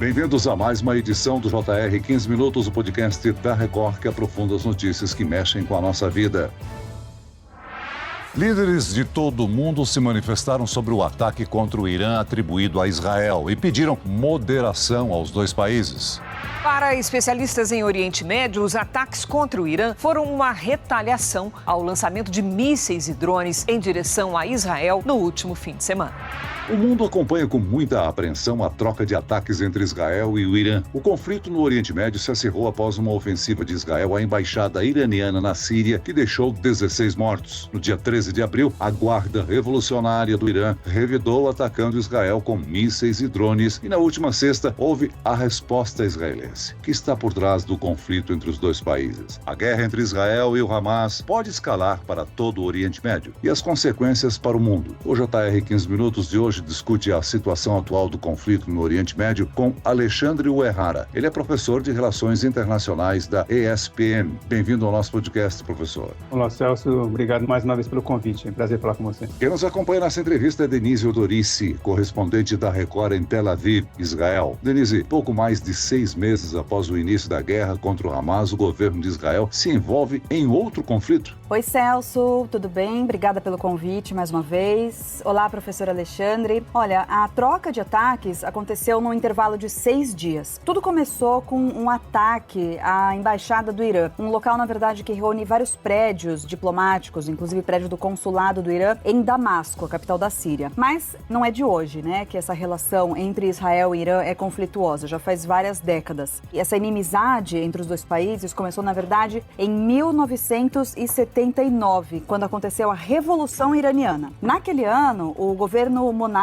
Bem-vindos a mais uma edição do JR 15 Minutos, o podcast da Record que aprofunda as notícias que mexem com a nossa vida. Líderes de todo o mundo se manifestaram sobre o ataque contra o Irã atribuído a Israel e pediram moderação aos dois países. Para especialistas em Oriente Médio, os ataques contra o Irã foram uma retaliação ao lançamento de mísseis e drones em direção a Israel no último fim de semana. O mundo acompanha com muita apreensão a troca de ataques entre Israel e o Irã. O conflito no Oriente Médio se acirrou após uma ofensiva de Israel à embaixada iraniana na Síria, que deixou 16 mortos. No dia 13 de abril, a Guarda Revolucionária do Irã revidou atacando Israel com mísseis e drones, e na última sexta houve a resposta israelense, que está por trás do conflito entre os dois países. A guerra entre Israel e o Hamas pode escalar para todo o Oriente Médio e as consequências para o mundo. O JR 15 Minutos de hoje discute a situação atual do conflito no Oriente Médio com Alexandre Uehara. Ele é professor de Relações Internacionais da ESPM. Bem-vindo ao nosso podcast, professor. Olá, Celso. Obrigado mais uma vez pelo convite. É um prazer falar com você. Quem nos acompanha nessa entrevista é Denise Odorici, correspondente da Record em Tel Aviv, Israel. Denise, pouco mais de 6 meses após o início da guerra contra o Hamas, o governo de Israel se envolve em outro conflito. Oi, Celso. Tudo bem? Obrigada pelo convite mais uma vez. Olá, professor Alexandre. Olha, a troca de ataques aconteceu num intervalo de 6 dias. Tudo começou com um ataque à embaixada do Irã, um local, na verdade, que reúne vários prédios diplomáticos, inclusive prédio do consulado do Irã em Damasco, a capital da Síria. Mas não é de hoje, né, que essa relação entre Israel e Irã é conflituosa, já faz várias décadas. E essa inimizade entre os dois países começou, na verdade, em 1979, quando aconteceu a Revolução Iraniana. Naquele ano, o governo monárquico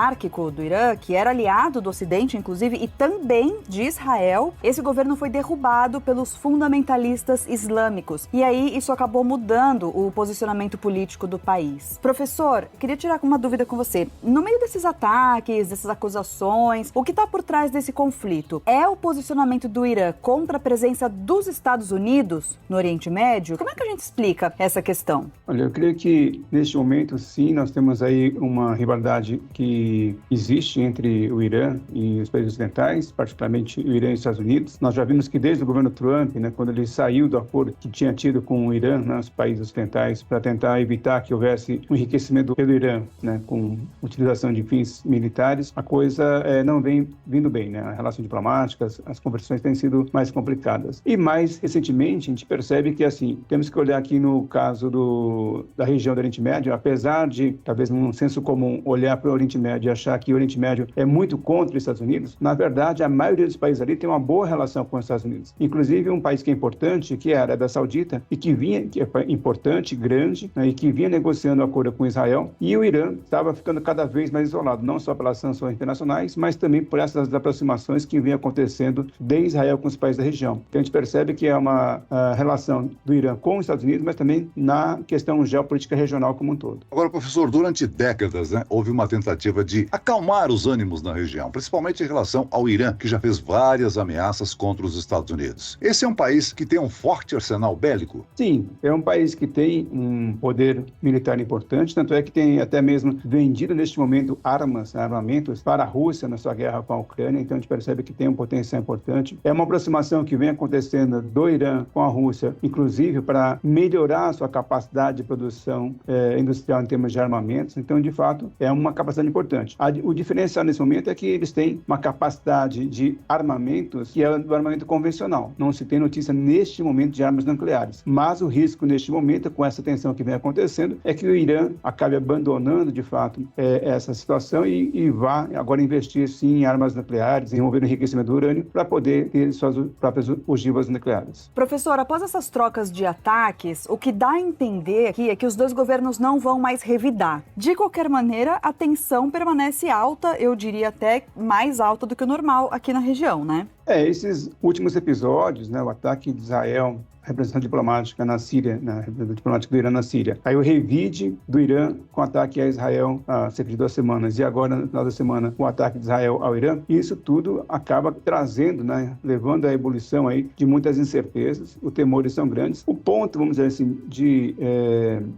do Irã, que era aliado do Ocidente, inclusive, e também de Israel, esse governo foi derrubado pelos fundamentalistas islâmicos. E aí isso acabou mudando o posicionamento político do país. Professor, queria tirar uma dúvida com você. No meio desses ataques, dessas acusações, o que está por trás desse conflito? É o posicionamento do Irã contra a presença dos Estados Unidos no Oriente Médio? Como é que a gente explica essa questão? Olha, eu creio que neste momento, sim, nós temos aí uma rivalidade que existe entre o Irã e os países ocidentais, particularmente o Irã e os Estados Unidos. Nós já vimos que desde o governo Trump, né, quando ele saiu do acordo que tinha tido com o Irã, né, os países ocidentais, para tentar evitar que houvesse um enriquecimento pelo Irã, né, com utilização de fins militares, a coisa não vem vindo bem, né? A relação diplomática, as conversões têm sido mais complicadas. E mais recentemente, a gente percebe que, assim, temos que olhar aqui no caso da região do Oriente Médio, apesar de, talvez num senso comum, olhar para o Oriente Médio e achar que o Oriente Médio é muito contra os Estados Unidos, na verdade, a maioria dos países ali tem uma boa relação com os Estados Unidos. Inclusive, um país que é importante, que é a Arábia Saudita, e que é importante, grande, né, e que vinha negociando um acordo com Israel, e o Irã estava ficando cada vez mais isolado, não só pelas sanções internacionais, mas também por essas aproximações que vinham acontecendo de Israel com os países da região. Então, a gente percebe que é uma relação do Irã com os Estados Unidos, mas também na questão geopolítica regional como um todo. Agora, professor, durante décadas, né, houve uma tentativa de acalmar os ânimos na região, principalmente em relação ao Irã, que já fez várias ameaças contra os Estados Unidos. Esse é um país que tem um forte arsenal bélico? Sim, é um país que tem um poder militar importante, tanto é que tem até mesmo vendido neste momento armamentos para a Rússia na sua guerra com a Ucrânia, então a gente percebe que tem um potencial importante. É uma aproximação que vem acontecendo do Irã com a Rússia, inclusive para melhorar a sua capacidade de produção industrial em termos de armamentos, então de fato é uma capacidade importante. O diferencial nesse momento é que eles têm uma capacidade de armamentos que é do armamento convencional. Não se tem notícia neste momento de armas nucleares. Mas o risco neste momento, com essa tensão que vem acontecendo, é que o Irã acabe abandonando de fato essa situação e vá agora investir sim em armas nucleares, envolver o enriquecimento do urânio para poder ter suas próprias ogivas nucleares. Professor, após essas trocas de ataques, o que dá a entender aqui é que os dois governos não vão mais revidar. De qualquer maneira, a tensão permanece alta, eu diria até mais alta do que o normal aqui na região, né? Esses últimos episódios, né, o ataque de Israel, a representação diplomática na Síria, na representação diplomática do Irã na Síria. Aí o revide do Irã com ataque a Israel há cerca de 2 semanas. E agora, no final da semana, o ataque de Israel ao Irã. E isso tudo acaba trazendo, né, levando à ebulição aí de muitas incertezas. Os temores são grandes. O ponto, vamos dizer assim, de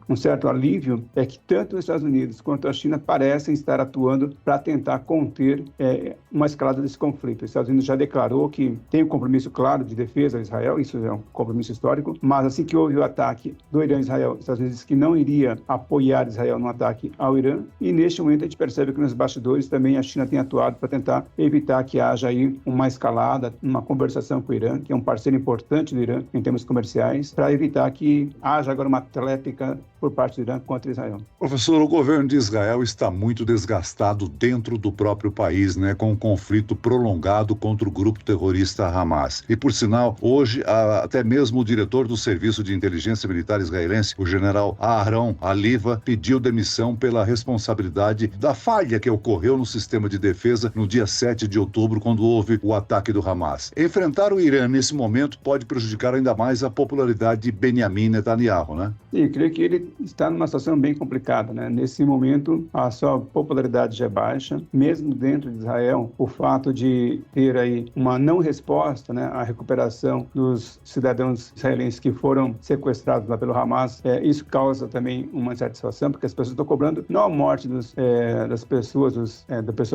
um certo alívio é que tanto os Estados Unidos quanto a China parecem estar atuando para tentar conter uma escalada desse conflito. Os Estados Unidos já declarou que tem um compromisso claro de defesa a Israel, isso é um compromisso histórico, mas assim que houve o ataque do Irã a Israel, os Estados Unidos disse que não iria apoiar Israel no ataque ao Irã, e neste momento a gente percebe que nos bastidores também a China tem atuado para tentar evitar que haja aí uma escalada, uma conversação com o Irã, que é um parceiro importante do Irã em termos comerciais, para evitar que haja agora uma atlética por parte do Irã contra Israel. Professor, o governo de Israel está muito desgastado dentro do próprio país, né, com um conflito prolongado contra o grupo terrorista Hamas. E, por sinal, hoje, até mesmo o diretor do Serviço de Inteligência Militar israelense, o general Aharon Haliva, pediu demissão pela responsabilidade da falha que ocorreu no sistema de defesa no dia 7 de outubro, quando houve o ataque do Hamas. Enfrentar o Irã nesse momento pode prejudicar ainda mais a popularidade de Benjamin Netanyahu, né? Sim, eu creio que ele está numa situação bem complicada, né? Nesse momento, a sua popularidade já é baixa. Mesmo dentro de Israel, o fato de ter aí uma não resposta, né, à recuperação dos cidadãos israelenses que foram sequestrados lá pelo Hamas, isso causa também uma insatisfação, porque as pessoas estão cobrando não a morte das pessoas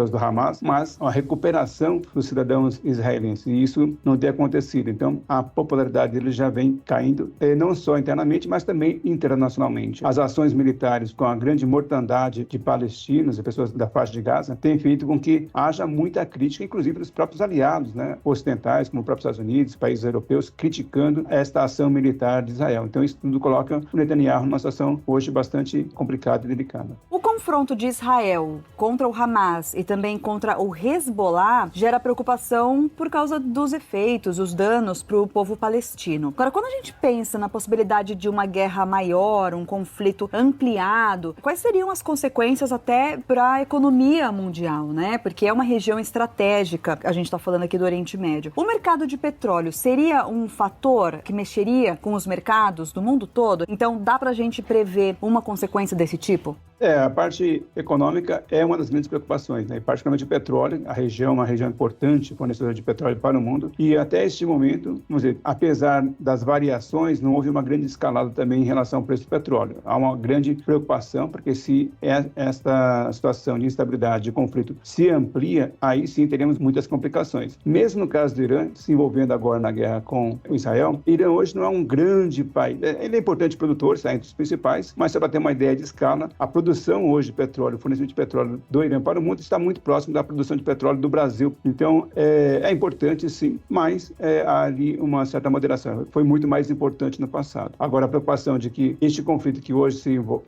do Hamas, mas a recuperação dos cidadãos israelenses. E isso não tem acontecido. Então, a popularidade dele já vem caindo, não só internamente, mas também internacionalmente. As ações militares com a grande mortandade de palestinos e pessoas da faixa de Gaza têm feito com que haja muita crítica, inclusive dos próprios aliados, né, ocidentais, como os próprios Estados Unidos, países europeus, criticando esta ação militar de Israel. Então, isso tudo coloca o Netanyahu numa situação hoje bastante complicada e delicada. O confronto de Israel contra o Hamas e também contra o Hezbollah gera preocupação por causa dos efeitos, os danos para o povo palestino. Agora, quando a gente pensa na possibilidade de uma guerra maior, um conflito ampliado, quais seriam as consequências até para a economia mundial, né? Porque é uma região estratégica, a gente está falando aqui do Oriente Médio. O mercado de petróleo seria um fator que mexeria com os mercados do mundo todo? Então, dá para a gente prever uma consequência desse tipo? A parte econômica é uma das grandes preocupações, né? E particularmente o petróleo, a região é uma região importante, fornecedora de petróleo para o mundo, e até este momento, vamos dizer, apesar das variações, não houve uma grande escalada também em relação ao preço do petróleo. Há uma grande preocupação, porque se esta situação de instabilidade, de conflito se amplia, aí sim teremos muitas complicações. Mesmo no caso do Irã, se envolvendo agora na guerra com o Israel, o Irã hoje não é um grande país, ele é importante produtor, está entre os principais, mas só para ter uma ideia de escala, a produção hoje de petróleo, o fornecimento de petróleo do Irã para o mundo está muito próximo da produção de petróleo do Brasil. Então, é importante sim, mas há ali uma certa moderação. Foi muito mais importante no passado. Agora, a preocupação de que este conflito que hoje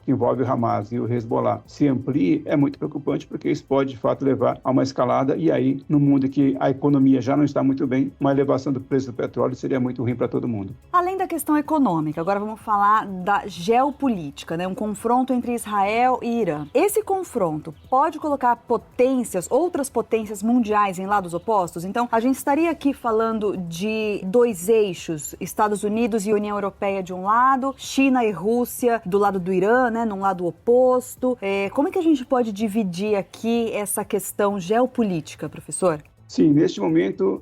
que envolve o Hamas e o Hezbollah se amplie é muito preocupante, porque isso pode, de fato, levar a uma escalada, e aí, no mundo que a economia já não está muito bem, uma elevação do preço do petróleo seria muito ruim para todo mundo. Além da questão econômica, agora vamos falar da geopolítica, né? Um confronto entre Israel e Irã. Esse confronto pode colocar outras potências mundiais em lados opostos? Então, a gente estaria aqui falando de 2 eixos, Estados Unidos e União Europeia de um lado, China e Rússia do lado do Irã, né, num lado oposto. Como é que a gente pode dividir aqui essa questão geopolítica, professor? Sim, neste momento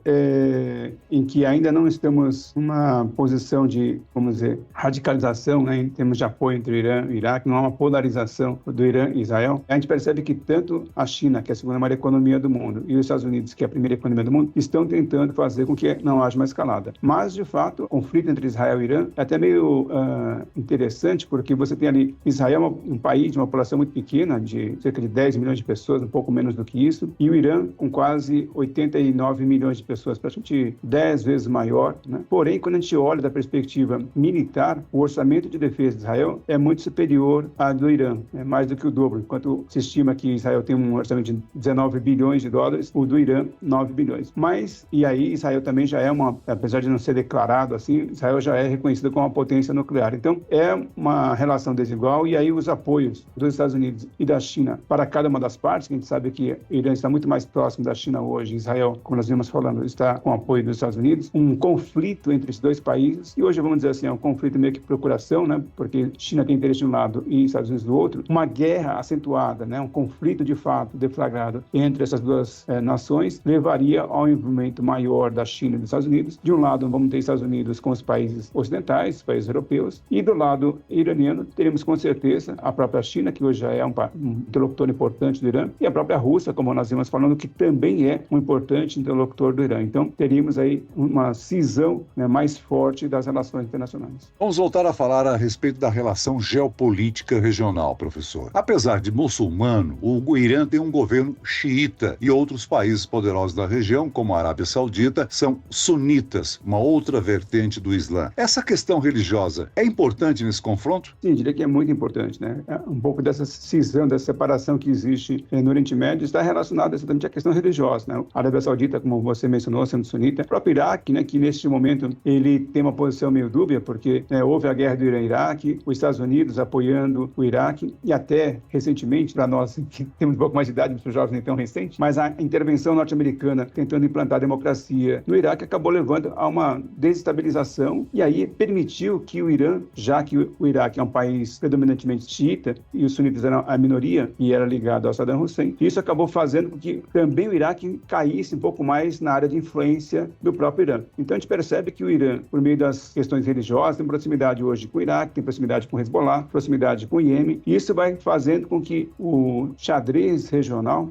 em que ainda não estamos numa posição de, vamos dizer, radicalização, né, em termos de apoio entre o Irã e o Iraque, não há uma polarização do Irã e Israel, a gente percebe que tanto a China, que é a segunda maior economia do mundo, e os Estados Unidos, que é a primeira economia do mundo, estão tentando fazer com que não haja uma escalada. Mas, de fato, o conflito entre Israel e Irã é até meio interessante, porque você tem ali Israel, um país de uma população muito pequena, de cerca de 10 milhões de pessoas, um pouco menos do que isso, e o Irã com quase 89 milhões de pessoas, praticamente 10 vezes maior, né? Porém, quando a gente olha da perspectiva militar, o orçamento de defesa de Israel é muito superior ao do Irã, é mais do que o dobro. Enquanto se estima que Israel tem um orçamento de 19 bilhões de dólares, o do Irã, 9 bilhões. Mas, e aí, Israel também já é apesar de não ser declarado assim, Israel já é reconhecido como uma potência nuclear. Então, é uma relação desigual, e aí os apoios dos Estados Unidos e da China para cada uma das partes, que a gente sabe que o Irã está muito mais próximo da China hoje, Israel, como nós vimos falando, está com o apoio dos Estados Unidos, um conflito entre esses dois países, e hoje vamos dizer assim, é um conflito meio que procuração, né? Porque China tem interesse de um lado e Estados Unidos do outro, uma guerra acentuada, né? Um conflito de fato deflagrado entre essas duas nações, levaria ao envolvimento maior da China e dos Estados Unidos. De um lado, vamos ter Estados Unidos com os países ocidentais, os países europeus, e do lado iraniano, teremos com certeza a própria China, que hoje já é um interlocutor importante do Irã, e a própria Rússia, como nós vimos falando, que também é um importante interlocutor do Irã. Então, teríamos aí uma cisão, né, mais forte das relações internacionais. Vamos voltar a falar a respeito da relação geopolítica regional, professor. Apesar de muçulmano, o Irã tem um governo xiita e outros países poderosos da região, como a Arábia Saudita, são sunitas, uma outra vertente do Islã. Essa questão religiosa é importante nesse confronto? Sim, diria que é muito importante, né? Um pouco dessa cisão, dessa separação que existe no Oriente Médio está relacionada exatamente à questão religiosa, né? A Arábia Saudita, como você mencionou, sendo sunita, o próprio Iraque, né, que neste momento ele tem uma posição meio dúbia, porque houve a guerra do Irã-Iraque, os Estados Unidos apoiando o Iraque, e até recentemente, para nós que temos um pouco mais de idade, para os jovens nem tão recente, mas a intervenção norte-americana tentando implantar a democracia no Iraque acabou levando a uma desestabilização, e aí permitiu que o Irã, já que o Iraque é um país predominantemente xiita e os sunitas eram a minoria e era ligado ao Saddam Hussein, isso acabou fazendo com que também o Iraque caísse um pouco mais na área de influência do próprio Irã. Então a gente percebe que o Irã, por meio das questões religiosas, tem proximidade hoje com o Iraque, tem proximidade com o Hezbollah, proximidade com o Iêmen, e isso vai fazendo com que o xadrez regional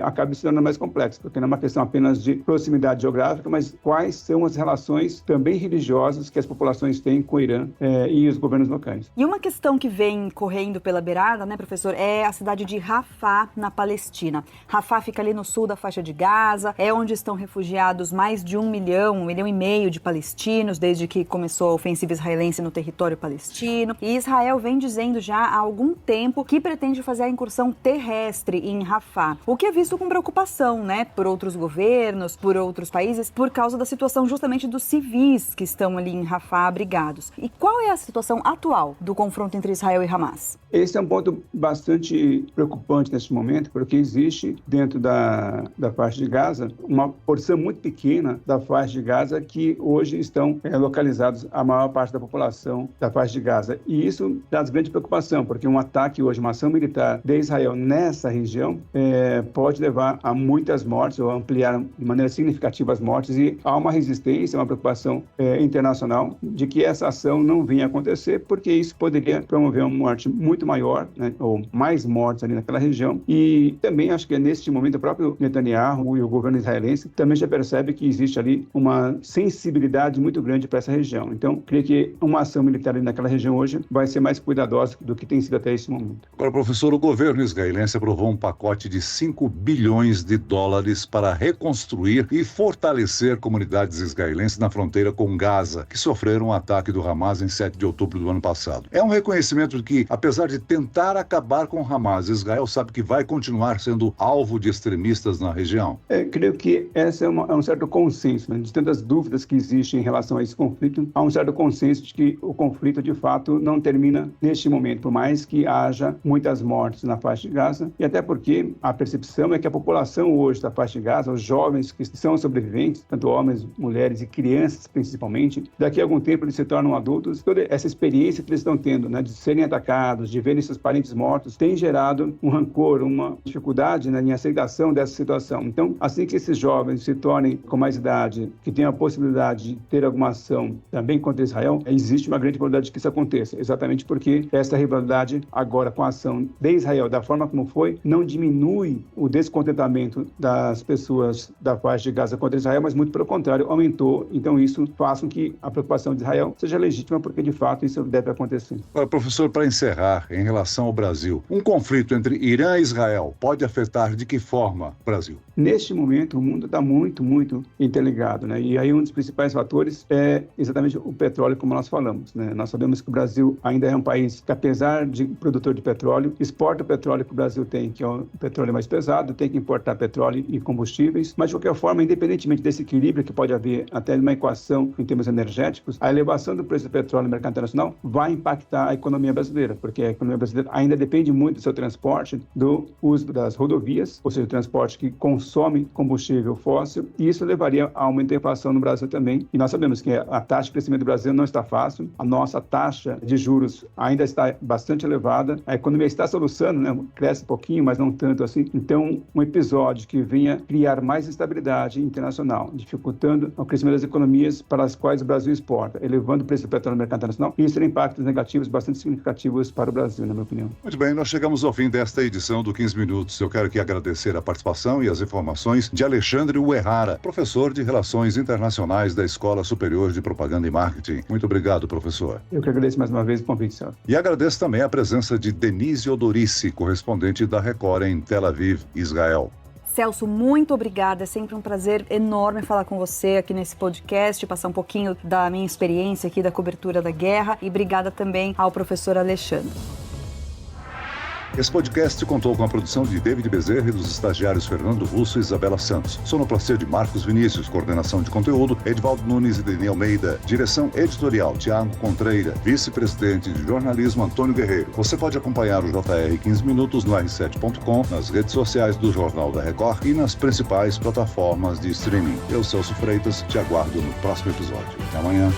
acabe se tornando mais complexo, porque não é uma questão apenas de proximidade geográfica, mas quais são as relações também religiosas que as populações têm com o Irã e os governos locais. E uma questão que vem correndo pela beirada, né, professor, é a cidade de Rafah, na Palestina. Rafah fica ali no sul da faixa de Gaza, é onde estão refugiados mais de 1 milhão e meio de palestinos, desde que começou a ofensiva israelense no território palestino. E Israel vem dizendo já há algum tempo que pretende fazer a incursão terrestre em Rafah, o que é visto com preocupação, né, por outros governos, por outros países, por causa da situação justamente dos civis que estão ali em Rafah abrigados. E qual é a situação atual do confronto entre Israel e Hamas? Esse é um ponto bastante preocupante neste momento, porque existe dentro da faixa de Gaza uma porção muito pequena da faixa de Gaza que hoje estão localizados a maior parte da população da faixa de Gaza. E isso traz grande preocupação, porque um ataque hoje, uma ação militar de Israel nessa região pode levar a muitas mortes ou ampliar de maneira significativa as mortes, e há uma resistência, uma preocupação internacional de que essa ação não venha a acontecer, porque isso poderia promover uma morte muito maior, né, ou mais mortes ali naquela região. E também acho que neste momento o próprio Netanyahu e o governo israelense também já percebe que existe ali uma sensibilidade muito grande para essa região. Então, creio que uma ação militar ali naquela região hoje vai ser mais cuidadosa do que tem sido até esse momento. Agora, professor, o governo israelense aprovou um pacote de 5 bilhões de dólares para reconstruir e fortalecer comunidades israelenses na fronteira com Gaza, que sofreram um ataque do Hamas em 7 de outubro do ano passado. É um reconhecimento de que, apesar de tentar acabar com o Hamas, Israel sabe que vai continuar sendo alvo de extremistas na região? Creio que esse é um certo consenso, né? De tantas dúvidas que existem em relação a esse conflito, há um certo consenso de que o conflito, de fato, não termina neste momento, por mais que haja muitas mortes na faixa de Gaza, e até porque a percepção é que a população hoje da faixa de Gaza, os jovens que são sobreviventes, tanto homens, mulheres e crianças principalmente, daqui a algum tempo eles se tornam adultos. Toda essa experiência que eles estão tendo, né, de serem atacados, de verem seus parentes mortos, tem gerado um rancor, uma dificuldade, né, em aceitação dessa situação. Então, assim que esses jovens se tornem com mais idade, que tenham a possibilidade de ter alguma ação também contra Israel, existe uma grande probabilidade de que isso aconteça, exatamente porque essa rivalidade agora com a ação de Israel, da forma como foi, não diminui o descontentamento das pessoas da faixa de Gaza contra Israel, mas muito pelo contrário, aumentou. Então isso faz com que a preocupação de Israel seja legítima, porque de fato isso deve acontecer. Agora, professor, para encerrar, em relação ao Brasil, um conflito entre Irã e Israel pode afetar de que forma o Brasil? Neste momento, o mundo está muito, muito interligado, né? E aí um dos principais fatores é exatamente o petróleo, como nós falamos, né? Nós sabemos que o Brasil ainda é um país que, apesar de produtor de petróleo, exporta o petróleo que o Brasil tem, que é o petróleo mais pesado, tem que importar petróleo e combustíveis, mas de qualquer forma, independentemente desse equilíbrio que pode haver até numa equação em termos energéticos, a elevação do preço do petróleo no mercado internacional vai impactar a economia brasileira, porque a economia brasileira ainda depende muito do seu transporte, do uso das rodovias, ou seja, o transporte que consome combustível fóssil, e isso levaria a aumento da inflação no Brasil também. E nós sabemos que a taxa de crescimento do Brasil não está fácil, a nossa taxa de juros ainda está bastante elevada, a economia está soluçando, né? Cresce um pouquinho, mas não tanto assim. Então, um episódio que venha criar mais instabilidade internacional, dificultando o crescimento das economias para as quais o Brasil exporta, elevando o preço do petróleo no mercado internacional, isso terá impactos negativos bastante significativos para o Brasil, na minha opinião. Muito bem, nós chegamos ao fim desta edição do 15 Minutos. Eu quero aqui agradecer a participação e as informações de Alexandre Uehara, professor de Relações Internacionais da Escola Superior de Propaganda e Marketing. Muito obrigado, professor. Eu que agradeço mais uma vez o convite, senhor. E agradeço também a presença de Denise Odorici, correspondente da Record em Tel Aviv, Israel. Celso, muito obrigada. É sempre um prazer enorme falar com você aqui nesse podcast, passar um pouquinho da minha experiência aqui da cobertura da guerra. E obrigada também ao professor Alexandre. Esse podcast contou com a produção de David Bezerra e dos estagiários Fernando Russo e Isabela Santos. Sonoplastia de Marcos Vinícius, coordenação de conteúdo, Edvaldo Nunes e Deni Almeida. Direção editorial, Tiago Contreira. Vice-presidente de jornalismo, Antônio Guerreiro. Você pode acompanhar o JR 15 Minutos no r7.com, nas redes sociais do Jornal da Record e nas principais plataformas de streaming. Eu, Celso Freitas, te aguardo no próximo episódio. Até amanhã.